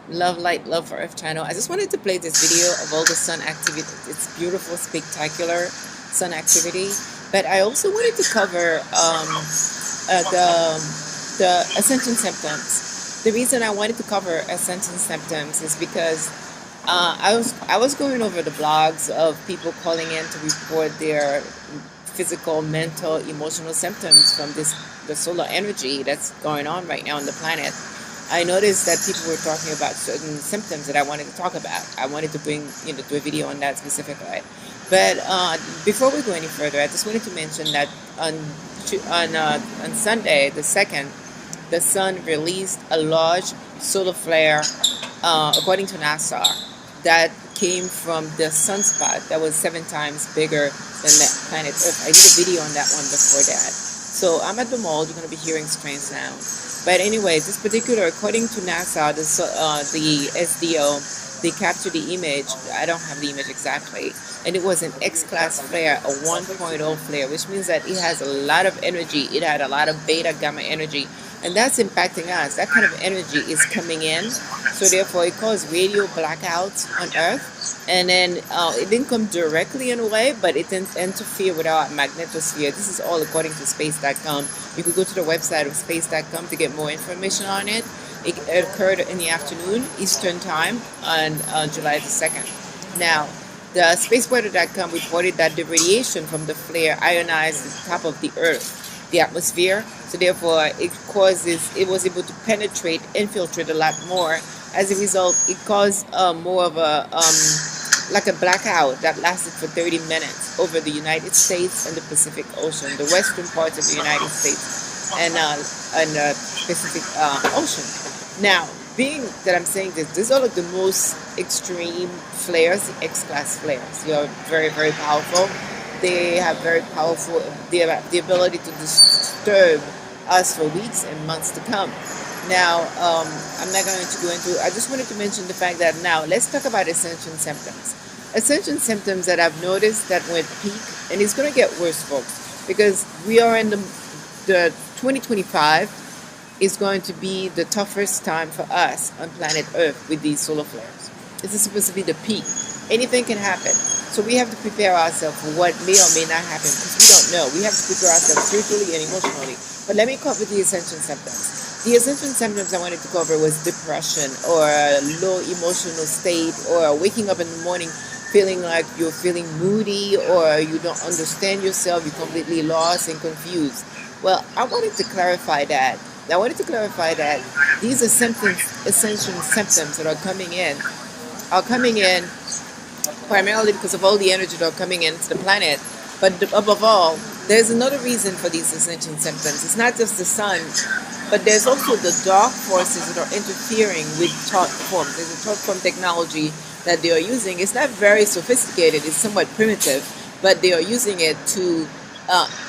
Love Light Love for Earth channel. I just wanted to play this video of all the sun activity. It's beautiful, spectacular sun activity. But I also wanted to cover the Ascension Symptoms. The reason I wanted to cover Ascension Symptoms is because I was going over the blogs of people calling in to report their physical, mental, emotional symptoms from the solar energy that's going on right now on the planet. I noticed that people were talking about certain symptoms that I wanted to talk about. I wanted to bring do a video on that specifically. But before we go any further, I just wanted to mention that on Sunday, the 2nd, the sun released a large solar flare, according to NASA, that came from the sunspot that was 7 times bigger than the planet Earth. I did a video on that one before that. So I'm at the mall. You're going to be hearing strange sounds. But anyway, this particular, according to NASA, the SDO, they captured the image. I don't have the image exactly. And it was an X-class flare, a 1.0 flare, which means that it has a lot of energy. It had a lot of beta gamma energy. And that's impacting us. That kind of energy is coming in. So therefore, it caused radio blackouts on Earth. And then it didn't come directly in a way, but it didn't interfere with our magnetosphere. This is all according to space.com. You could go to the website of space.com to get more information on it. It occurred in the afternoon, Eastern time, on July the 2nd. Now, the spaceweather.com reported that the radiation from the flare ionized the top of the Earth, the atmosphere. So therefore, it was able to penetrate, infiltrate a lot more. As a result, it caused more of a like a blackout that lasted for 30 minutes over the United States and the Pacific Ocean, the western parts of the United States and the Pacific Ocean. Now, being that I'm saying this, these are like the most extreme flares, the X-class flares. They are very, very powerful. They have the ability to disturb us for weeks and months to come. Now, I'm not going to go into, I just wanted to mention the fact that now, let's talk about Ascension Symptoms. Ascension Symptoms that I've noticed that went peak, and it's going to get worse, folks, because we are in the 2025 is going to be the toughest time for us on planet Earth with these solar flares. This is supposed to be the peak. Anything can happen. So we have to prepare ourselves for what may or may not happen, because we don't know. We have to prepare ourselves spiritually and emotionally. But let me cover the Ascension Symptoms. The Ascension Symptoms I wanted to cover was depression, or a low emotional state, or waking up in the morning feeling like you're feeling moody, or you don't understand yourself, you're completely lost and confused. Well, I wanted to clarify that. These are Ascension Symptoms that are coming in primarily because of all the energy that are coming into the planet. But above all, there's another reason for these Ascension Symptoms. It's not just the sun, but there's also the dark forces that are interfering with thought forms. There's a thought form technology that they are using. It's not very sophisticated. It's somewhat primitive, but they are using it to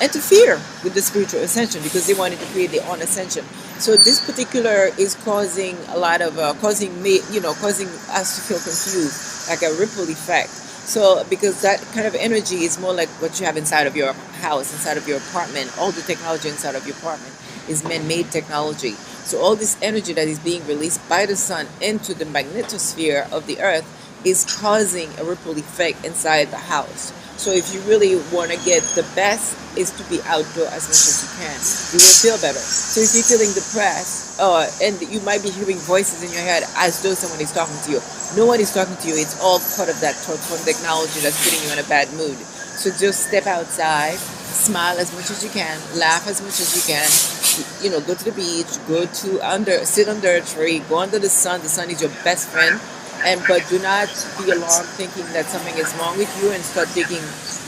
interfere with the spiritual ascension, because they wanted to create their own ascension. So this particular is causing a lot of causing us to feel confused, like a ripple effect. So because that kind of energy is more like what you have inside of your house, inside of your apartment. All the technology inside of your apartment is man-made technology. So all this energy that is being released by the sun into the magnetosphere of the earth is causing a ripple effect inside the house. So if you really want to get the best, is to be outdoor as much as you can. You will feel better. So if you're feeling depressed, and you might be hearing voices in your head as though someone is talking to you. No one is talking to you. It's all part of that thought form technology that's putting you in a bad mood. So just step outside, smile as much as you can, laugh as much as you can. Go to the beach, sit under a tree, go under the sun. The sun is your best friend. But do not be alarmed thinking that something is wrong with you and start taking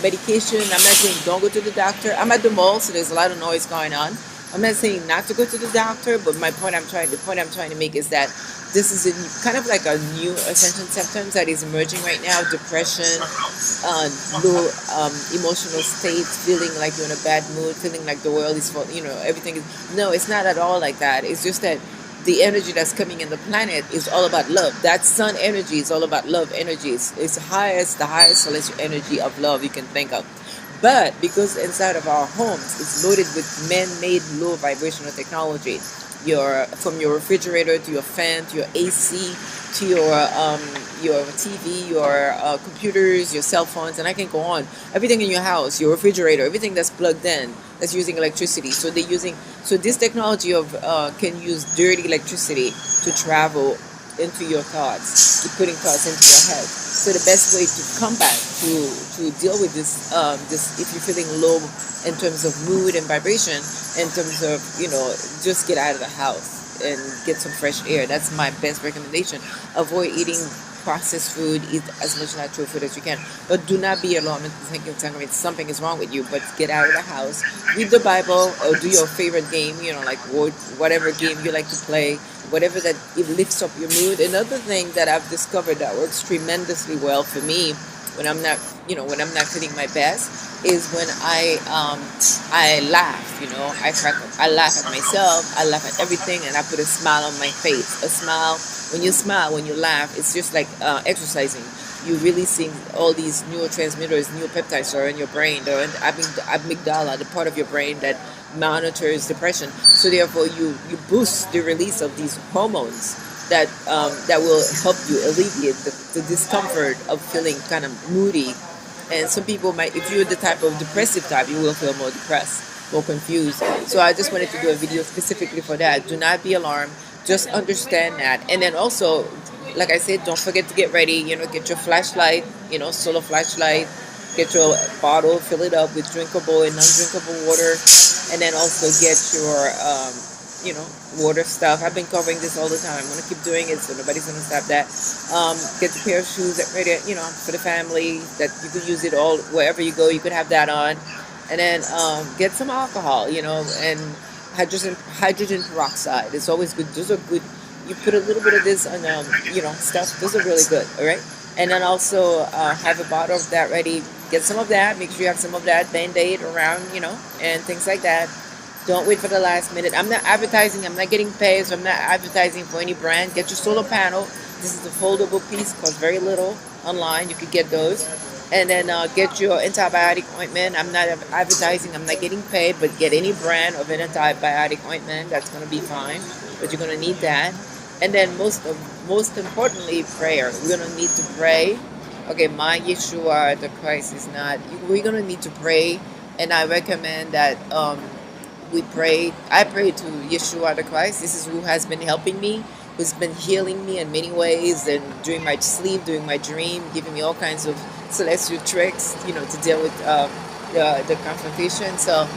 medication. I'm not saying don't go to the doctor. I'm at the mall, so there's a lot of noise going on. I'm not saying not to go to the doctor, but the point I'm trying to make is that this is kind of like a new Ascension Symptoms that is emerging right now. Depression, low emotional states, feeling like you're in a bad mood, feeling like the world is everything is. No, it's not at all like that. It's just that the energy that's coming in the planet is all about love. That sun energy is all about love energy. It's the highest celestial energy of love you can think of. But because inside of our homes it's loaded with man-made low vibrational technology, from your refrigerator to your fan to your AC to your TV, your computers, your cell phones, and I can go on. Everything in your house, your refrigerator, everything that's plugged in that's using electricity. So this technology of can use dirty electricity to travel into your thoughts, to putting thoughts into your head. So the best way to combat to deal with this if you're feeling low in terms of mood and vibration, in terms of just get out of the house and get some fresh air. That's my best recommendation. Avoid eating processed food. Eat as much natural food as you can, but do not be alarmed and thinking something is wrong with you. But get out of the house, read the Bible, or do your favorite game. Like whatever game you like to play, whatever that it lifts up your mood. Another thing that I've discovered that works tremendously well for me when I'm not feeling my best is when I laugh. I laugh at myself, I laugh at everything, and I put a smile on my face. A smile. When you smile, when you laugh, it's just like exercising. You really see all these neurotransmitters, neuropeptides are in your brain. They're in the amygdala, the part of your brain that monitors depression. So therefore, you boost the release of these hormones that will help you alleviate the discomfort of feeling kind of moody. And some people might, if you're the type of depressive type, you will feel more depressed, more confused. So I just wanted to do a video specifically for that. Do not be alarmed. Just understand that. And then also, like I said, don't forget to get ready. Get your flashlight, solar flashlight. Get your bottle, fill it up with drinkable and non-drinkable water. And then also get your, water stuff. I've been covering this all the time. I'm going to keep doing it, so nobody's going to stop that. Get the pair of shoes that ready, for the family, that you could use it all wherever you go. You could have that on. And then get some alcohol, and hydrogen peroxide. It's always good. Those are good. You put a little bit of this on, stuff. Those are really good. All right. And then also have a bottle of that ready. Get some of that. Make sure you have some of that Band-Aid around, and things like that. Don't wait for the last minute. I'm not advertising. I'm not getting paid, so I'm not advertising for any brand. Get your solar panel. This is a foldable piece. Costs very little online. You could get those. And then get your antibiotic ointment. I'm not advertising. I'm not getting paid, but get any brand of an antibiotic ointment. That's going to be fine. But you're going to need that. And then most importantly, prayer. We're going to need to pray. Okay, my Yeshua, the Christ is not. We're going to need to pray. And I recommend that we pray. I pray to Yeshua, the Christ. This is who has been helping me, who's been healing me in many ways, and during my sleep, during my dream, giving me all kinds of celestial tricks, to deal with the confrontation. So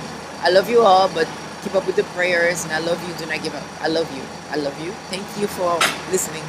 I love you all, but keep up with the prayers, and I love you. Do not give up. I love you. I love you. Thank you for listening.